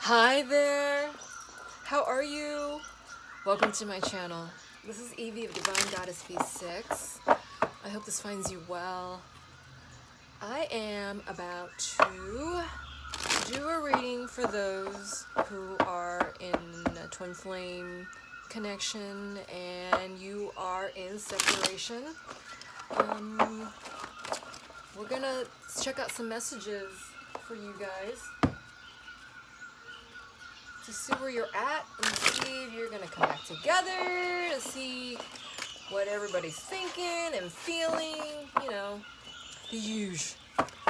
Hi there! How are you? Welcome to my channel. This is Evee of Divine Goddess V6. I hope this finds you well. I am about to do a reading for those who are in a twin flame connection and you are in separation. We're gonna check out some messages for you guys to see where you're at and see if you're gonna come back together, to see what everybody's thinking and feeling, you know, the huge.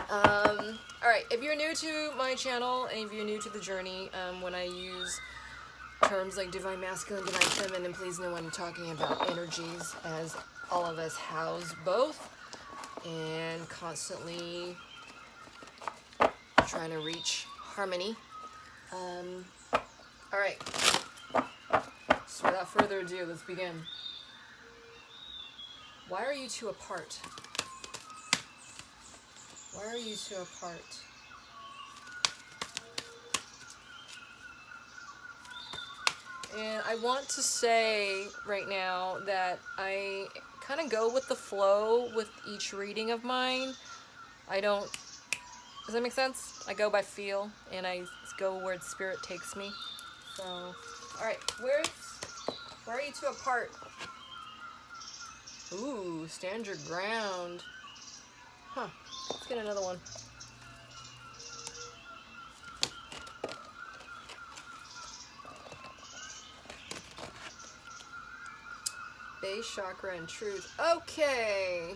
Alright, if you're new to my channel and if you're new to the journey, when I use terms like divine masculine, divine feminine, please know I'm talking about energies, as all of us house both and constantly trying to reach harmony. Alright, so without further ado, let's begin. Why are you two apart? Why are you two apart? And I want to say right now that I kind of go with the flow with each reading of mine. Does that make sense? I go by feel and I go where the spirit takes me. So, alright, where are you two apart? Ooh, stand your ground. Huh, let's get another one. Base chakra and truth. Okay.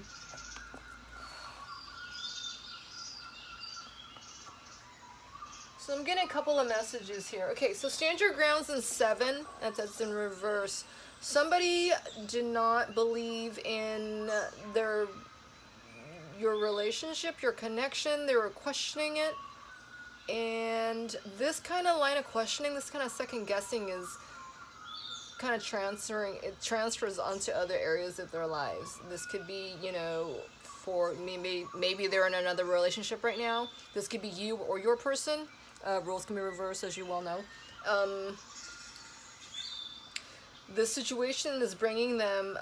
So I'm getting a couple of messages here. Okay, so stand your grounds in 7. That's in reverse. Somebody did not believe in your relationship, your connection. They were questioning it. And this kind of line of questioning, this kind of second guessing is kind of transfers onto other areas of their lives. This could be, you know, for maybe they're in another relationship right now. This could be you or your person. Roles can be reversed, as you well know. This situation is bringing them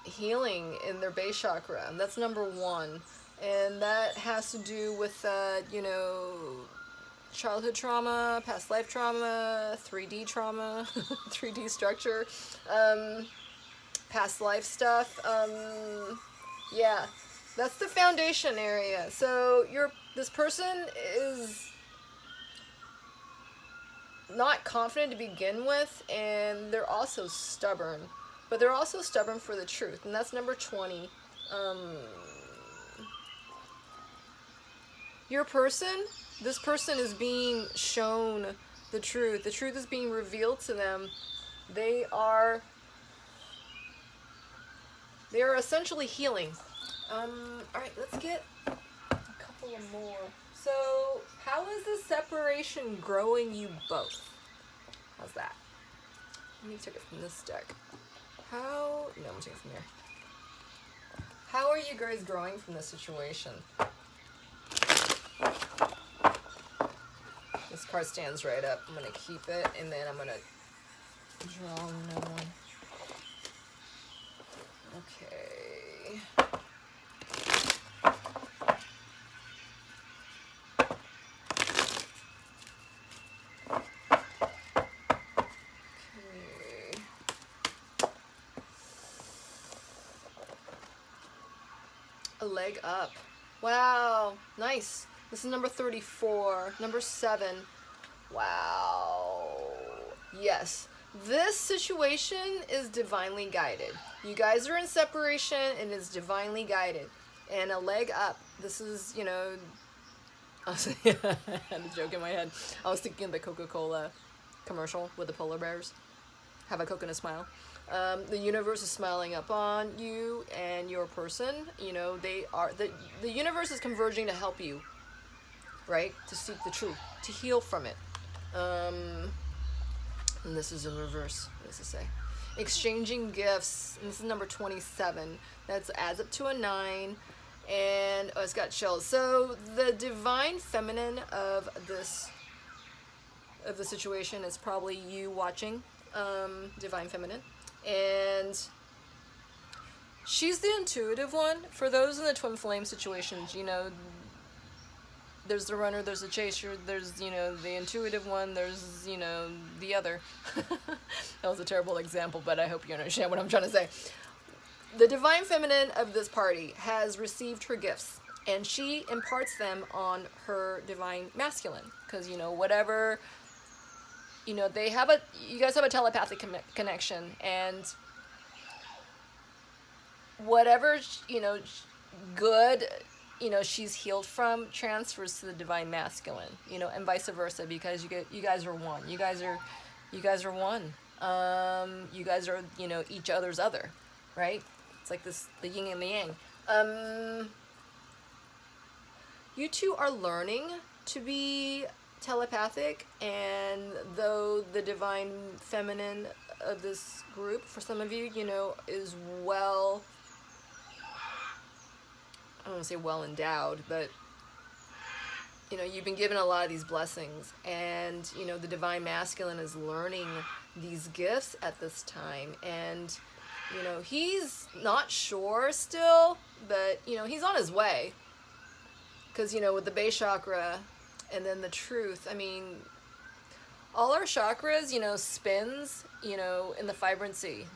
healing in their base chakra, and that's number 1. And that has to do with, you know, childhood trauma, past life trauma, 3D trauma, 3D structure, past life stuff. Yeah, that's the foundation area. So this person is not confident to begin with, and they're also stubborn, but they're also stubborn for the truth, and that's number 20. This person is being shown the truth is being revealed to them. They are essentially healing. Alright, let's get a couple of more. So, how is the separation growing you both? How's that? Let me take it from this deck. No, I'm gonna take it from here. How are you guys growing from this situation? This card stands right up. I'm gonna keep it, and then I'm gonna draw another one. Okay. A leg up. Wow, nice. This is number 34, number 7. Wow. Yes, this situation is divinely guided. You guys are in separation and it's divinely guided. And a leg up. This is, you know, I had a joke in my head. I was thinking of the Coca-Cola commercial with the polar bears. Have a coconut smile. The universe is smiling up on you and your person. You know, the universe is converging to help you, right? To seek the truth, to heal from it. And this is in reverse. What does it say? Exchanging gifts. And this is number 27. That adds up to a 9. And it's got chills. So the divine feminine of this of the situation is probably you watching Divine Feminine. And she's the intuitive one. For those in the twin flame situations, you know, there's the runner, there's the chaser, there's, you know, the intuitive one, there's, you know, the other. That was a terrible example, but I hope you understand what I'm trying to say. The Divine Feminine of this party has received her gifts, and she imparts them on her Divine Masculine. Because, you know, whatever, you know, you guys have a telepathic connection, and whatever, you know, good, you know, she's healed from transfers to the Divine Masculine, you know, and vice versa, because you guys are one. You guys are one. You guys are, you know, each other's other, right? It's like this, the yin and the yang. You two are learning to be telepathic, and though the Divine Feminine of this group, for some of you, you know, is well, I don't want to say well endowed, but, you know, you've been given a lot of these blessings, and, you know, the Divine Masculine is learning these gifts at this time, and, you know, he's not sure still, but, you know, he's on his way, because, you know, with the base chakra, and then the truth, I mean, all our chakras, you know, spins, you know, in the vibrancy.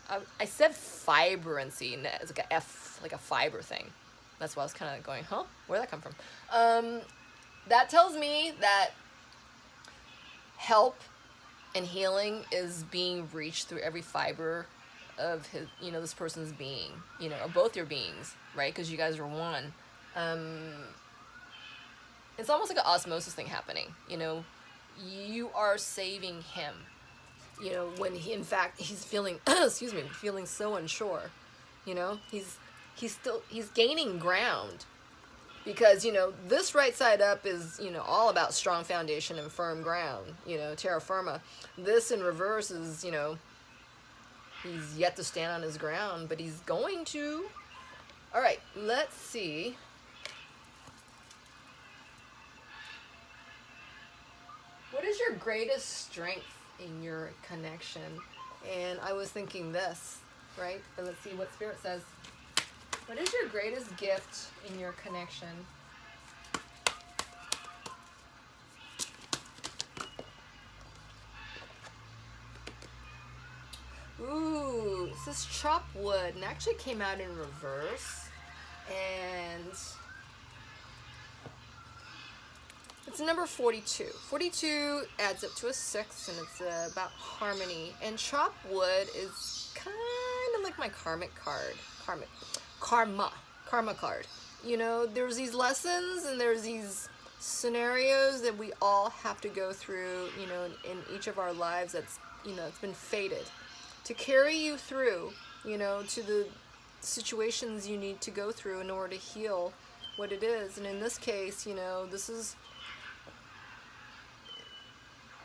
I said vibrancy, and it's like a F, like a fiber thing. That's why I was kind of going, huh? Where'd that come from? That tells me that help and healing is being reached through every fiber of his, you know, this person's being, you know, of both your beings, right? Because you guys are one. It's almost like an osmosis thing happening, you know. You are saving him, you know, when he, in fact, he's feeling, excuse me, feeling so unsure, you know, he's gaining ground, because, you know, this right side up is, you know, all about strong foundation and firm ground, you know, terra firma. This in reverse is, you know, he's yet to stand on his ground, but he's going to. All right, let's see. What is your greatest strength in your connection? And I was thinking this, right? But let's see what Spirit says. What is your greatest gift in your connection? Ooh, this is chop wood, and actually came out in reverse. And it's number 42. 42 adds up to a 6, and it's about harmony. And chop wood is kind of like my karmic card. Karma card. You know, there's these lessons and there's these scenarios that we all have to go through, you know, in each of our lives that's, you know, it's been fated to carry you through, you know, to the situations you need to go through in order to heal what it is. And in this case, you know, this is,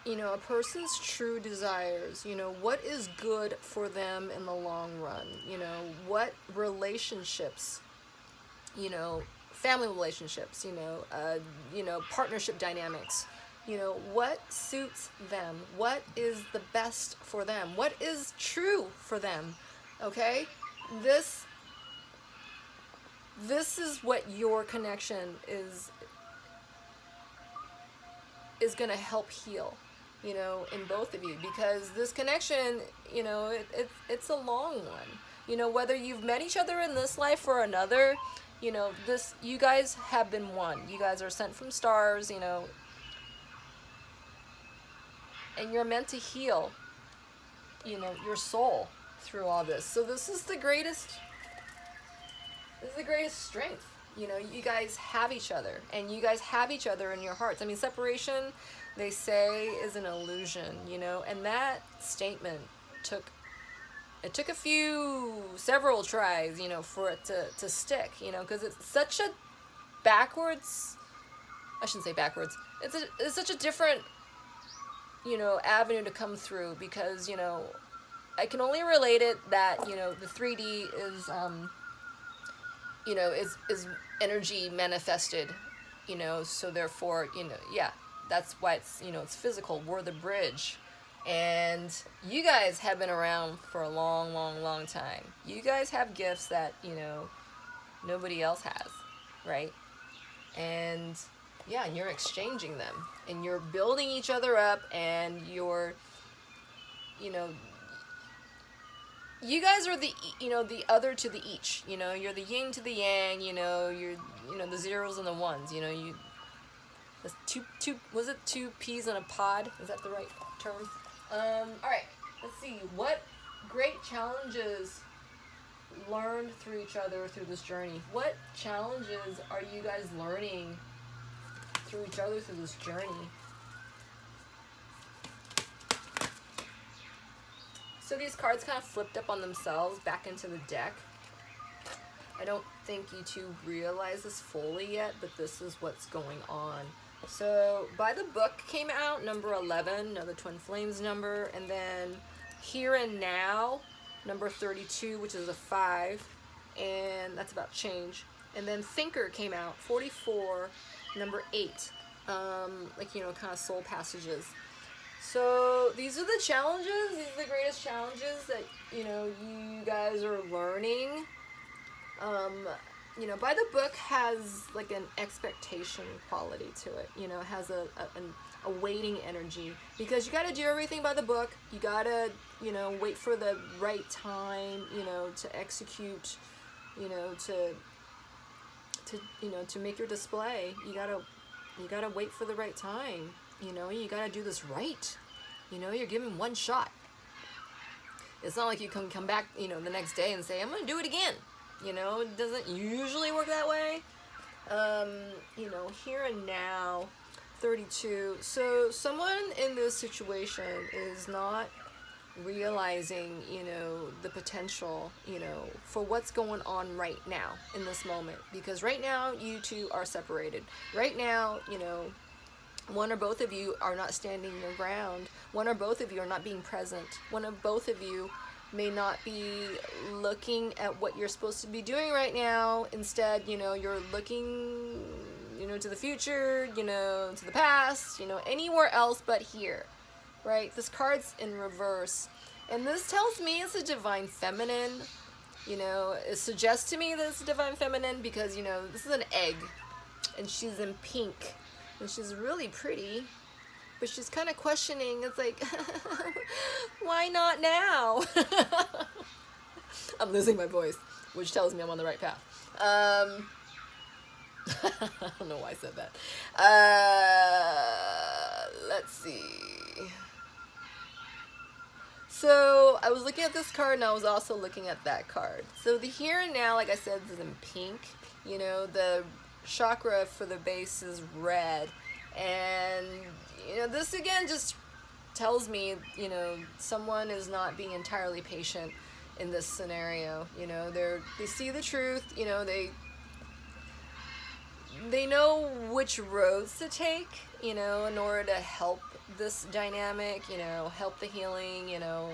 you know, a person's true desires, you know, what is good for them in the long run, you know, what relationships, you know, family relationships, you know, partnership dynamics, you know, what suits them, what is the best for them, what is true for them, okay? This is what your connection is going to help heal, you know, in both of you, because this connection, you know, it's a long one, you know, whether you've met each other in this life or another, you know, you guys have been one, you guys are sent from stars, you know, and you're meant to heal, you know, your soul through all this. So this is the greatest strength. You know, you guys have each other, and you guys have each other in your hearts. I mean, separation, they say, is an illusion, you know, and that statement took several tries, you know, for it to stick, you know, because it's such a backwards, I shouldn't say backwards, it's such a different, you know, avenue to come through, because, you know, I can only relate it that, you know, the 3D is, you know, is energy manifested, you know, so therefore, you know, yeah, that's why it's, you know, it's physical. We're the bridge. And you guys have been around for a long, long, long time. You guys have gifts that, you know, nobody else has, right? And yeah, and you're exchanging them, and you're building each other up, and you're, you know, you guys are the, you know, the other to the each, you know, you're the yin to the yang, you know, you're, you know, the zeros and the ones, you know, you, that's was it two peas in a pod? Is that the right term? All right, let's see, what great challenges learned through each other through this journey? What challenges are you guys learning through each other through this journey? So these cards kind of flipped up on themselves back into the deck. I don't think you two realize this fully yet, but this is what's going on. So By the Book came out, number 11, another Twin Flames number, and then Here and Now, number 32, which is a 5, and that's about change. And then Thinker came out, 44, number 8, like, you know, kind of soul passages. So these are the challenges, these are the greatest challenges that, you know, you guys are learning. You know, By the Book has like an expectation quality to it, you know, it has a waiting energy, because you got to do everything by the book. You got to, you know, wait for the right time, you know, to execute, you know, to you know, to make your display. You got to wait for the right time, you know, you got to do this right. You know, you're given one shot. It's not like you can come back, you know, the next day and say, I'm going to do it again. You know, it doesn't usually work that way. You know, Here and Now, 32. So someone in this situation is not realizing, you know, the potential, you know, for what's going on right now in this moment. Because right now, you two are separated. Right now, you know, one or both of you are not standing your ground. One or both of you are not being present. One or both of you may not be looking at what you're supposed to be doing right now. Instead, you know, you're looking, you know, to the future, you know, to the past, you know, anywhere else but here, right? This card's in reverse. And this tells me it's a divine feminine. You know, it suggests to me that it's a divine feminine because, you know, this is an egg and she's in pink and she's really pretty. But she's kind of questioning. It's like, why not now? I'm losing my voice, which tells me I'm on the right path. I don't know why I said that. Let's see. So I was looking at this card and I was also looking at that card. So the Here and Now, like I said, is in pink. You know, the chakra for the base is red. And, you know, this again just tells me, you know, someone is not being entirely patient in this scenario. You know, they see the truth, you know, they know which roads to take, you know, in order to help this dynamic, you know, help the healing, you know,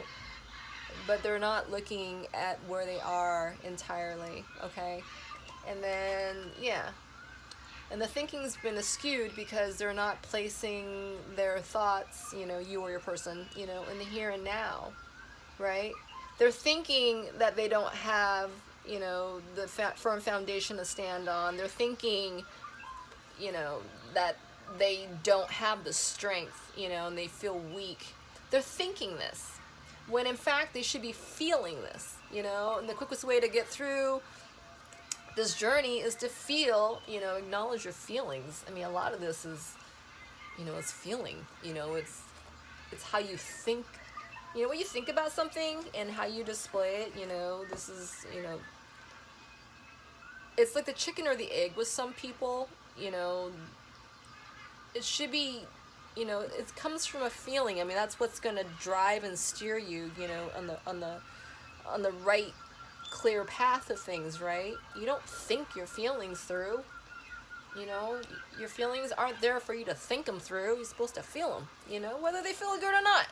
but they're not looking at where they are entirely, okay? And then, yeah. And the thinking's been skewed because they're not placing their thoughts, you know, you or your person, you know, in the here and now, right? They're thinking that they don't have, you know, the firm foundation to stand on. They're thinking, you know, that they don't have the strength, you know, and they feel weak. They're thinking this, when in fact they should be feeling this, you know, and the quickest way to get through this journey is to feel, you know, acknowledge your feelings. I mean, a lot of this is, you know, it's feeling, you know, it's how you think, you know, what you think about something and how you display it, you know, this is, you know, it's like the chicken or the egg with some people, you know, it should be, you know, it comes from a feeling. I mean, that's what's going to drive and steer you, you know, on the right clear path of things, right? You don't think your feelings through, you know, your feelings aren't there for you to think them through. You're supposed to feel them, you know, whether they feel good or not,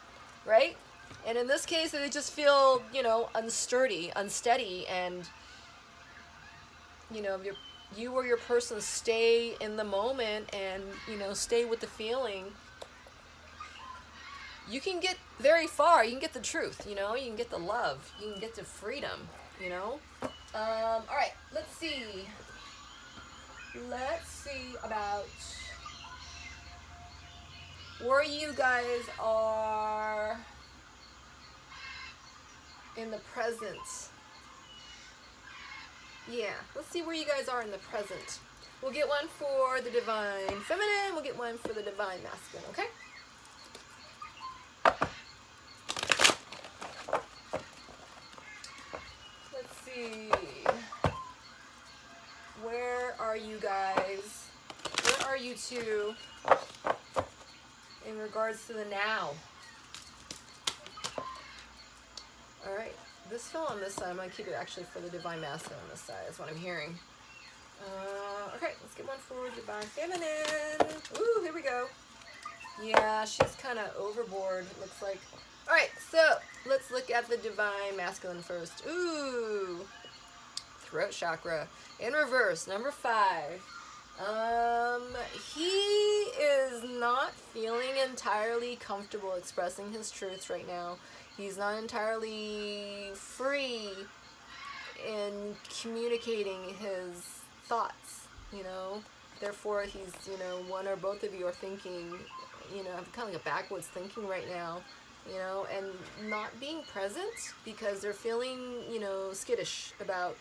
right? And in this case, they just feel, you know, unsteady, and, you know, you or your person stay in the moment and, you know, stay with the feeling, you can get very far. You can get the truth, you know, you can get the love, you can get to freedom, you know. All right, let's see about where you guys are in the present. Yeah, let's see where you guys are in the present. We'll get one for the divine feminine, we'll get one for the divine masculine, okay? Let's see. Where are you guys? Where are you two in regards to the now? All right, this fell on this side. I'm gonna keep it actually for the divine masculine on this side. That's what I'm hearing. Okay, let's get one for divine feminine. Ooh, here we go. Yeah, she's kind of overboard, it looks like. All right, so let's look at the divine masculine first. Ooh, throat chakra in reverse, number 5. He is not feeling entirely comfortable expressing his truths right now. He's not entirely free in communicating his thoughts, you know. Therefore, he's, you know, one or both of you are thinking, you know, kind of like a backwards thinking right now, you know, and not being present because they're feeling, you know, skittish about,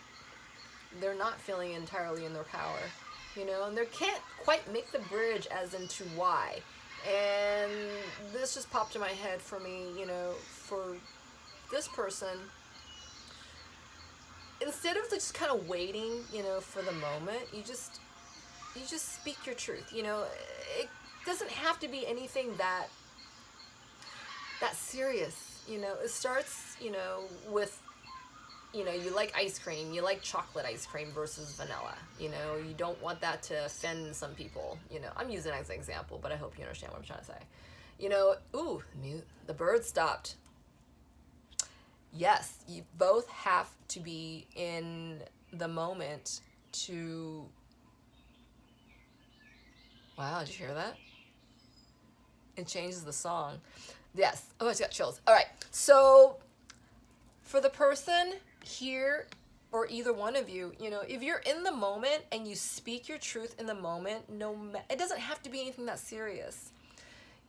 they're not feeling entirely in their power, you know, and they can't quite make the bridge as into why. And this just popped in my head for me, you know, for this person, instead of just kind of waiting, you know, for the moment, you just speak your truth, you know. It doesn't have to be anything that serious, you know. It starts, you know, with, you know, you like ice cream, you like chocolate ice cream versus vanilla, you know. You don't want that to offend some people, you know. I'm using it as an example, but I hope you understand what I'm trying to say. You know, ooh, the bird stopped. Yes, you both have to be in the moment to... Wow, did you hear that? It changes the song. Yes. Oh, I just got chills. All right. So for the person here, or either one of you, you know, if you're in the moment and you speak your truth in the moment, it doesn't have to be anything that serious.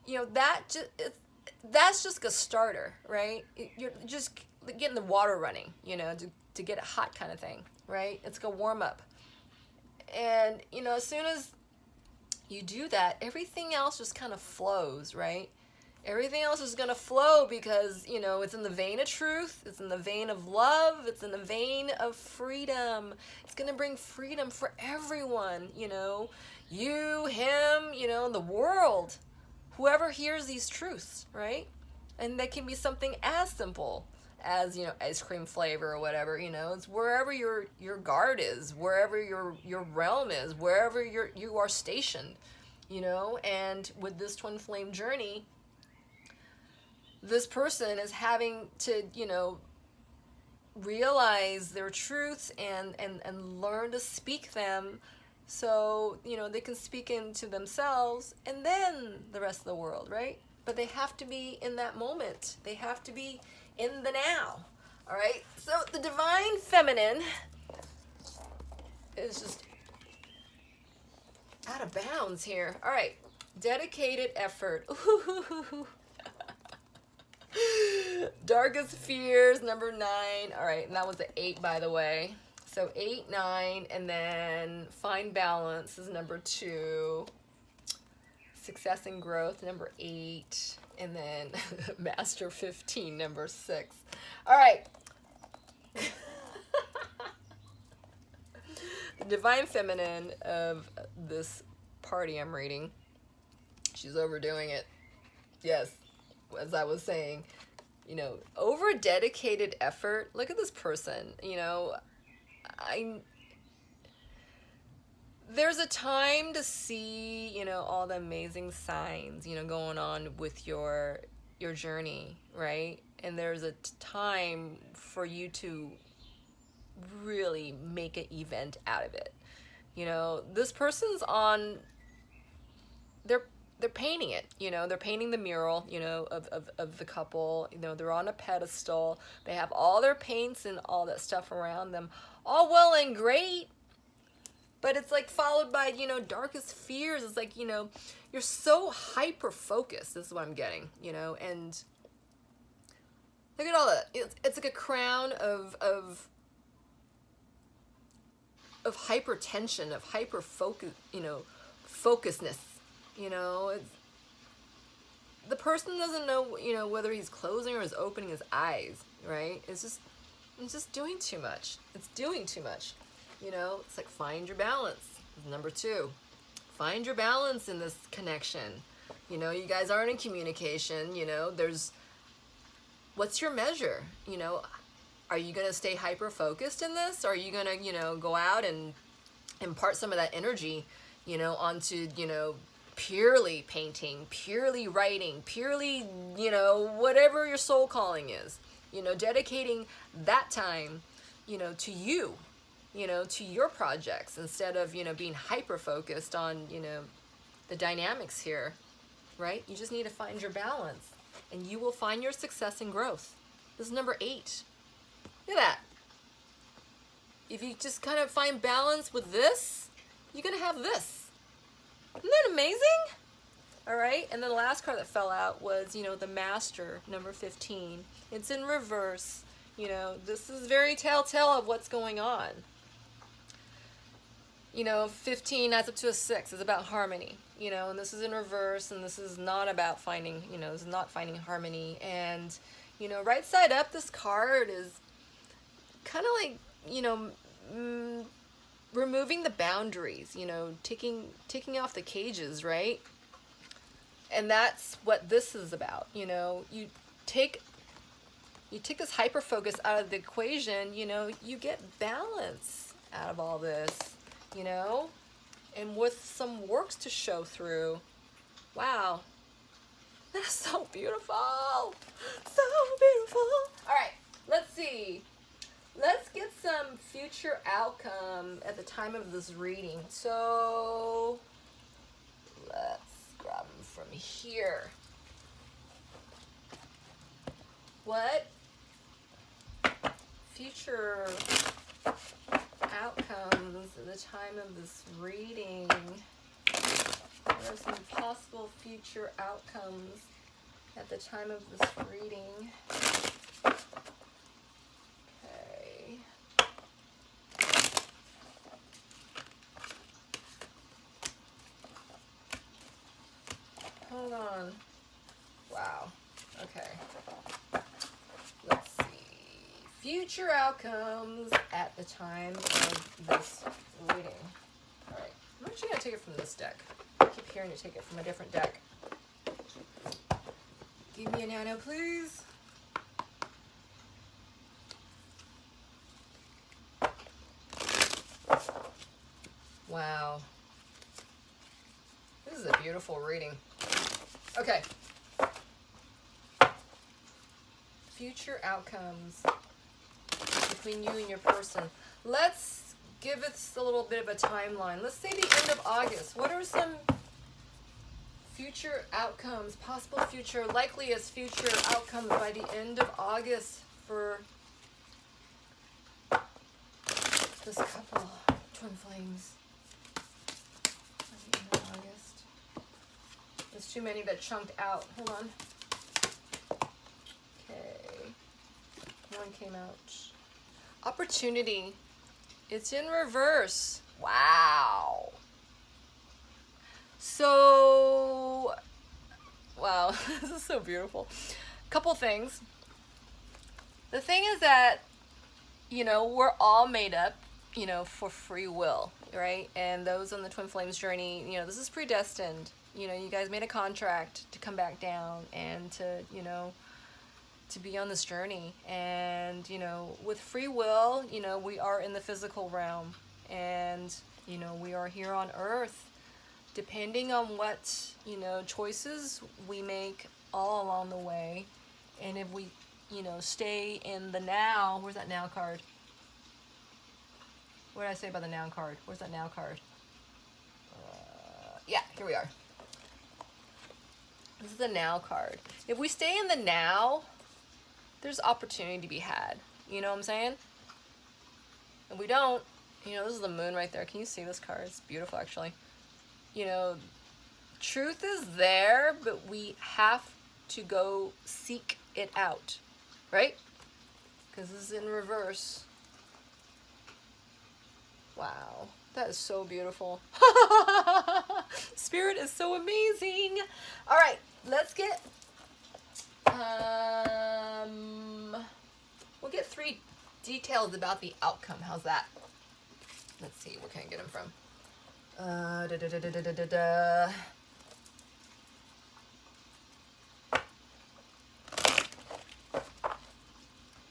You know, that's just a starter, right? You're just getting the water running, you know, to get it hot kind of thing, right? It's like a warm up. And, you know, as soon as you do that, everything else just kind of flows, right? Everything else is going to flow because, you know, it's in the vein of truth, it's in the vein of love, it's in the vein of freedom. It's going to bring freedom for everyone, you know, you, him, you know, the world, whoever hears these truths, right? And that can be something as simple as, you know, ice cream flavor or whatever, you know. It's wherever your guard is, wherever your realm is, wherever you are stationed, you know. And with this twin flame journey, this person is having to, you know, realize their truths and learn to speak them so, you know, they can speak into themselves and then the rest of the world, right? But they have to be in that moment. They have to be in the now. All right? So the divine feminine is just out of bounds here. All right. Dedicated effort. Ooh. Darkest fears, number 9. All right, and that was the 8, by the way. So 8, 9, and then find balance is number 2. Success and growth, number 8, and then master 15, number 6. All right. The divine feminine of this party I'm reading, she's overdoing it. Yes. As I was saying, you know, over dedicated effort. Look at this person, you know. There's a time to see, you know, all the amazing signs, you know, going on with your journey, right? And there's a time for you to really make an event out of it, You know, this person's on, they're painting it, you know, they're painting the mural, you know, of the couple, you know, they're on a pedestal, they have all their paints and all that stuff around them, all well and great, but it's like followed by, you know, darkest fears. It's like, you know, you're so hyper focused, this is what I'm getting, you know, and look at all that, it's like a crown of hypertension, of hyper focus, you know, focusness. You know, the person doesn't know, you know, whether he's closing or is opening his eyes, right? It's just doing too much. It's doing too much. You know, it's like find your balance. Number 2, find your balance in this connection. You know, you guys aren't in communication. You know, what's your measure? You know, are you going to stay hyper focused in this? Or are you going to, you know, go out and impart some of that energy, you know, onto, you know, purely painting, purely writing, purely, you know, whatever your soul calling is, you know, dedicating that time, you know, to you know, to your projects, instead of, you know, being hyper focused on, you know, the dynamics here, right? You just need to find your balance, and you will find your success and growth. This is number 8. Look at that. If you just kind of find balance with this, you're going to have this. Isn't that amazing? All right, and then the last card that fell out was, you know, the Master, number 15. It's in reverse. You know, this is very telltale of what's going on. You know, 15 adds up to a 6. It's about harmony. You know, and this is in reverse, and this is not about finding, you know, this is not finding harmony. And, you know, right side up, this card is kind of like, you know, removing the boundaries, you know, taking off the cages, right? And that's what this is about. You know, you take this hyper focus out of the equation, you know, you get balance out of all this, you know, and with some works to show through. Wow, that's so beautiful, so beautiful. All right, let's see. Let's get some future outcome at the time of this reading. So let's grab them from here. What future outcomes at the time of this reading? What are some possible future outcomes at the time of this reading? Hold on. Wow. Okay. Let's see. Future outcomes at the time of this reading. All right. I'm actually going to take it from this deck. I keep hearing you take it from a different deck. Give me a nano, please. Wow. This is a beautiful reading. Okay. Future outcomes between you and your person. Let's give it a little bit of a timeline. Let's say the end of August. What are some future outcomes, possible future, likeliest future outcomes by the end of August for this couple, twin flames? By the end of August. There's too many that chunked out. Hold on. Okay. One came out. Opportunity. It's in reverse. Wow. So, wow, this is so beautiful. Couple things. The thing is that, you know, we're all made up, you know, for free will, right? And those on the Twin Flames journey, you know, this is predestined. You know, you guys made a contract to come back down and to, you know, to be on this journey. And, you know, with free will, you know, we are in the physical realm. And, you know, we are here on Earth. Depending on what, you know, choices we make all along the way. And if we, you know, stay in the now, where's that now card? What did I say about the now card? Where's that now card? Yeah, here we are. This is the now card. If we stay in the now, there's opportunity to be had. You know what I'm saying? And we don't. You know, this is the moon right there. Can you see this card? It's beautiful, actually. You know, truth is there, but we have to go seek it out, right? Because this is in reverse. Wow, that is so beautiful. Spirit is so amazing. All right, let's get, we'll get 3 details about the outcome. How's that? Let's see, where can I get them from?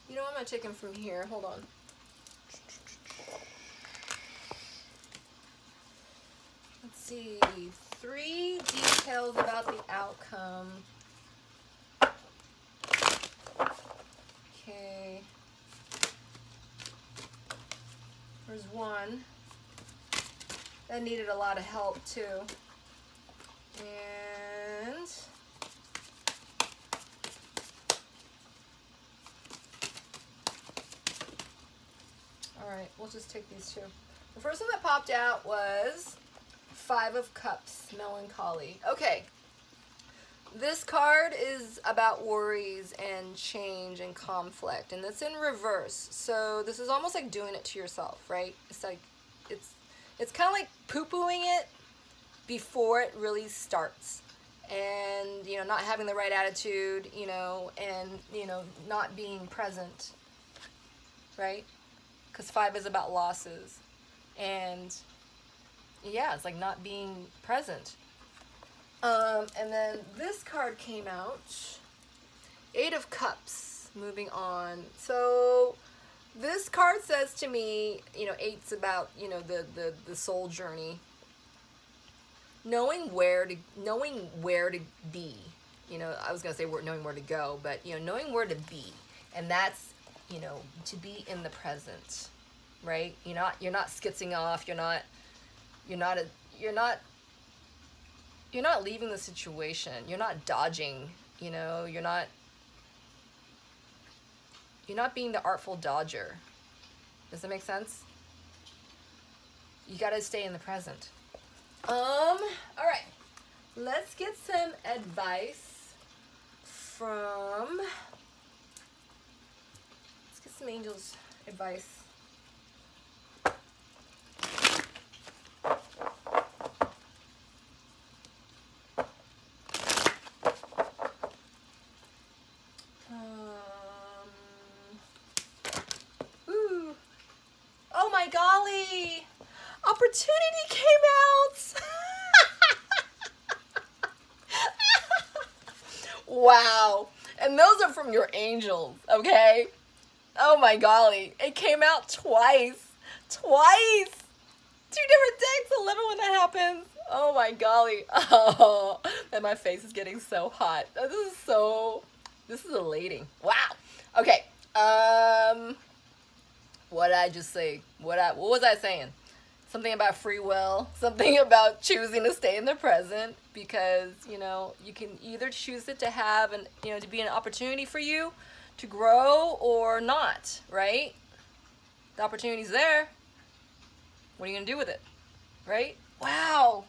You know, I'm gonna take them from here. Hold on. Let's see. 3 details about the outcome. Okay. There's one that needed a lot of help too. And all right, we'll just take these 2. The first one that popped out was 5 of Cups, melancholy. Okay. This card is about worries and change and conflict, and it's in reverse. So this is almost like doing it to yourself, right? It's like, it's kind of like poo-pooing it before it really starts. And, you know, not having the right attitude, you know, and, you know, not being present, right? Because 5 is about losses. And, yeah, it's like not being present. And then this card came out, 8 of Cups, moving on. So this card says to me, you know, 8's about, you know, the soul journey. Knowing where to be. You know, I was going to say knowing where to go, but, you know, knowing where to be. And that's, you know, to be in the present, right? You're not skitzing off. You're not leaving the situation. You're not dodging, you know, you're not being the artful dodger. Does that make sense? You got to stay in the present. All right. Let's get some advice from, let's get some angels advice. Oh my golly! Opportunity came out! Wow. And those are from your angels, okay? Oh my golly. It came out twice. Twice! 2 different decks. I love it when that happens. Oh my golly. Oh, and my face is getting so hot. This is elating. Wow. Okay. What did I just say? What was I saying? Something about free will, something about choosing to stay in the present, because, you know, you can either choose it to have an, you know, to be an opportunity for you to grow or not, right? The opportunity's there. What are you going to do with it? Right? Wow.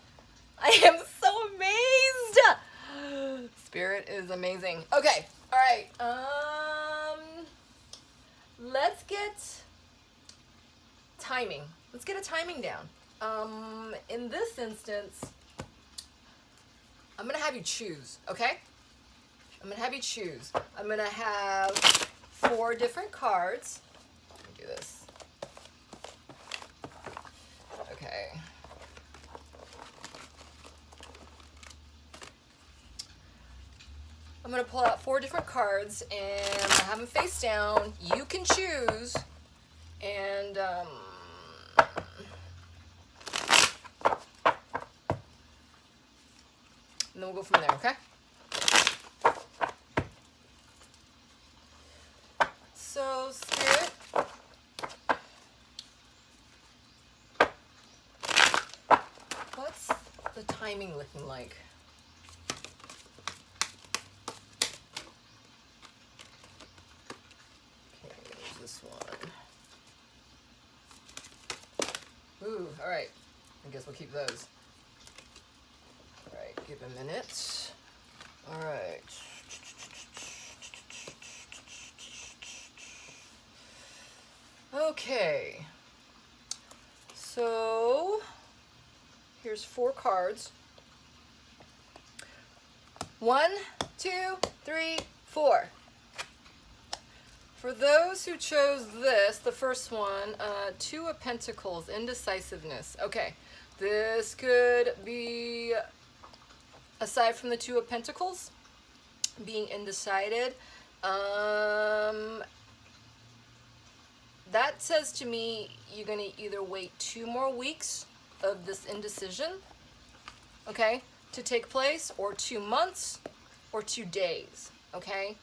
I am so amazed. Spirit is amazing. Okay. All right. Let's get timing. Let's get a timing down. In this instance, I'm going to have you choose, okay? I'm going to have you choose. I'm going to have 4 different cards. Let me do this. Okay. I'm going to pull out 4 different cards, and I'm going to have them face down. You can choose, and and then we'll go from there, okay? So, Spirit, timing looking like? Okay, there's this one. Ooh, all right. I guess we'll keep those. All right, give a minute. All right. Okay. So here's 4 cards. 1, 2, 3, 4. For those who chose this, the first one, 2 of Pentacles, indecisiveness. Okay, this could be, aside from the 2 of Pentacles, being undecided. That says to me you're going to either wait 2 more weeks of this indecision, okay, to take place, or 2 months, or 2 days, okay?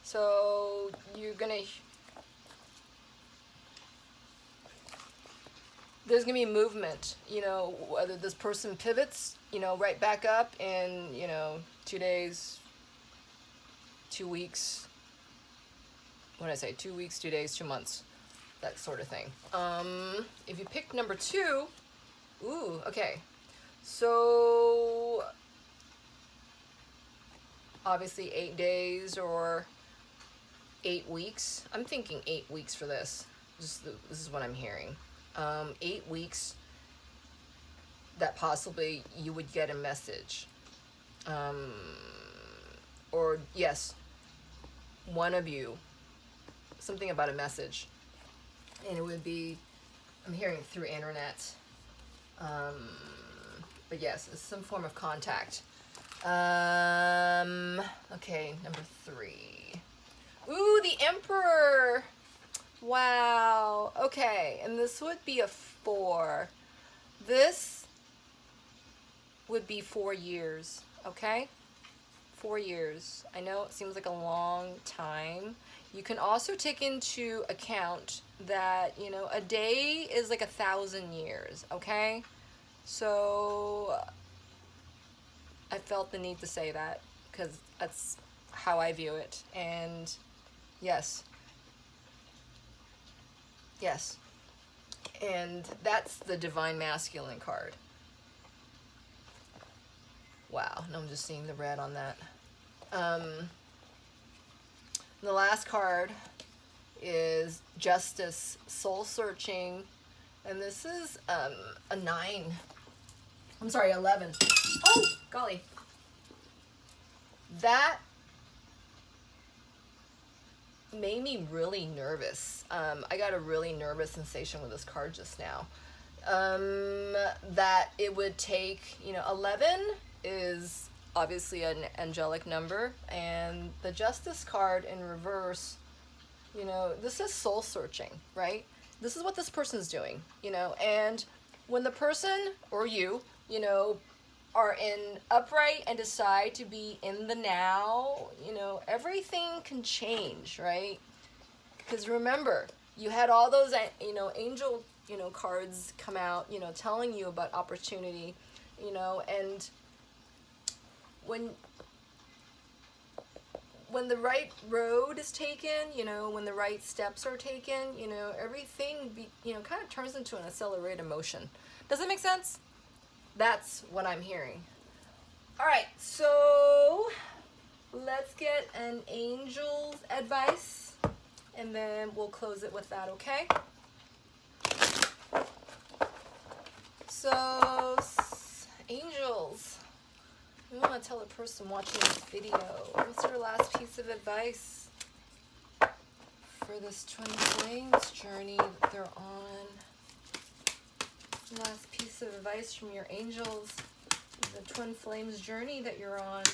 So you're going to, there's going to be movement, you know, whether this person pivots, you know, right back up in, you know, 2 days, 2 weeks, what did I say, 2 weeks, 2 days, 2 months. That sort of thing. If you pick number 2, ooh, okay. So obviously 8 days or 8 weeks. I'm thinking 8 weeks for this. This is what I'm hearing. 8 weeks that possibly you would get a message. Or yes, one of you, something about a message. And it would be, I'm hearing through internet, but yes, it's some form of contact. Okay, number 3. Ooh, the Emperor. Wow. Okay, and this would be a 4. This would be 4 years, okay? 4 years. I know it seems like a long time. You can also take into account that, you know, a day is like 1,000 years, okay? So I felt the need to say that because that's how I view it. And yes. Yes. And that's the Divine Masculine card. Wow. No, I'm just seeing the red on that. The last card is Justice, Soul Searching, and this is a 9. I'm sorry, 11. Oh, golly. That made me really nervous. I got a really nervous sensation with this card just now. That it would take, you know, 11 is obviously an angelic number, and the Justice card in reverse, you know, this is soul searching, right? This is what this person's doing, you know, and when the person or you know, are in upright and decide to be in the now, you know, everything can change, right? Because remember, you had all those, you know, angel, you know, cards come out, you know, telling you about opportunity, you know, and when the right road is taken, you know, when the right steps are taken, you know, everything, you know, kind of turns into an accelerated motion. Does that make sense? That's what I'm hearing. All right, so let's get an angel's advice, and then we'll close it with that, okay? So, angels, we want to tell the person watching this video, what's your last piece of advice for this twin flames journey that they're on? Last piece of advice from your angels, the twin flames journey that you're on.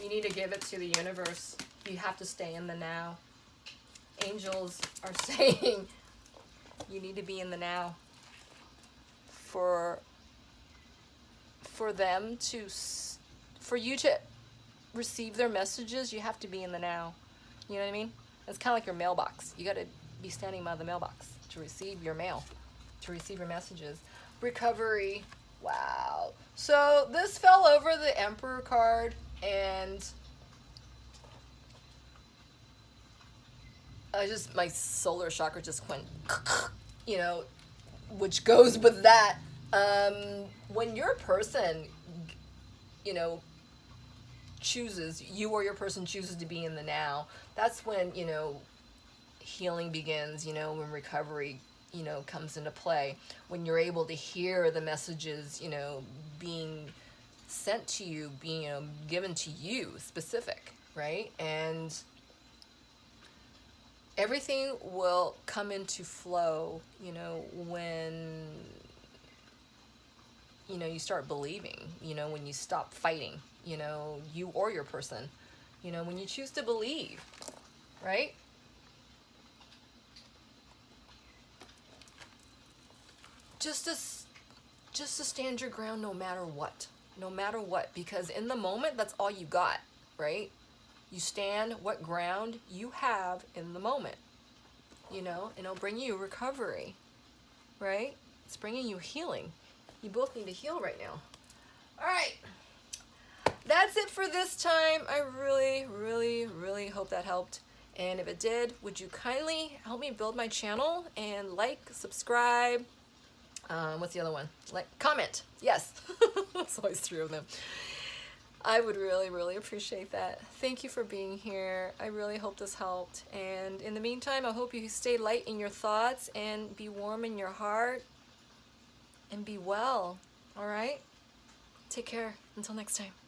You need to give it to the universe. You have to stay in the now. Angels are saying you need to be in the now. For them to, for you to receive their messages, you have to be in the now. You know what I mean? It's kind of like your mailbox. You got to be standing by the mailbox to receive your mail, to receive your messages. recovery. Wow. So this fell over the Emperor card, and my solar chakra just went, you know, which goes with that. When your person, you know, chooses, you or your person chooses to be in the now, that's when, you know, healing begins, you know, when recovery, you know, comes into play. When you're able to hear the messages, you know, being sent to you, being, you know, given to you, specific, right? And everything will come into flow, you know, when, you know, you start believing, you know, when you stop fighting, you know, you or your person, you know, when you choose to believe, right? Just to stand your ground no matter what, because in the moment, that's all you got, right? You stand what ground you have in the moment, you know, and it'll bring you recovery, right? It's bringing you healing. You both need to heal right now. All right. That's it for this time. I really, really, really hope that helped. And if it did, would you kindly help me build my channel and like, subscribe, what's the other one? Like, comment. Yes. It's always 3 of them. I would really, really appreciate that. Thank you for being here. I really hope this helped. And in the meantime, I hope you stay light in your thoughts and be warm in your heart and be well. All right? Take care. Until next time.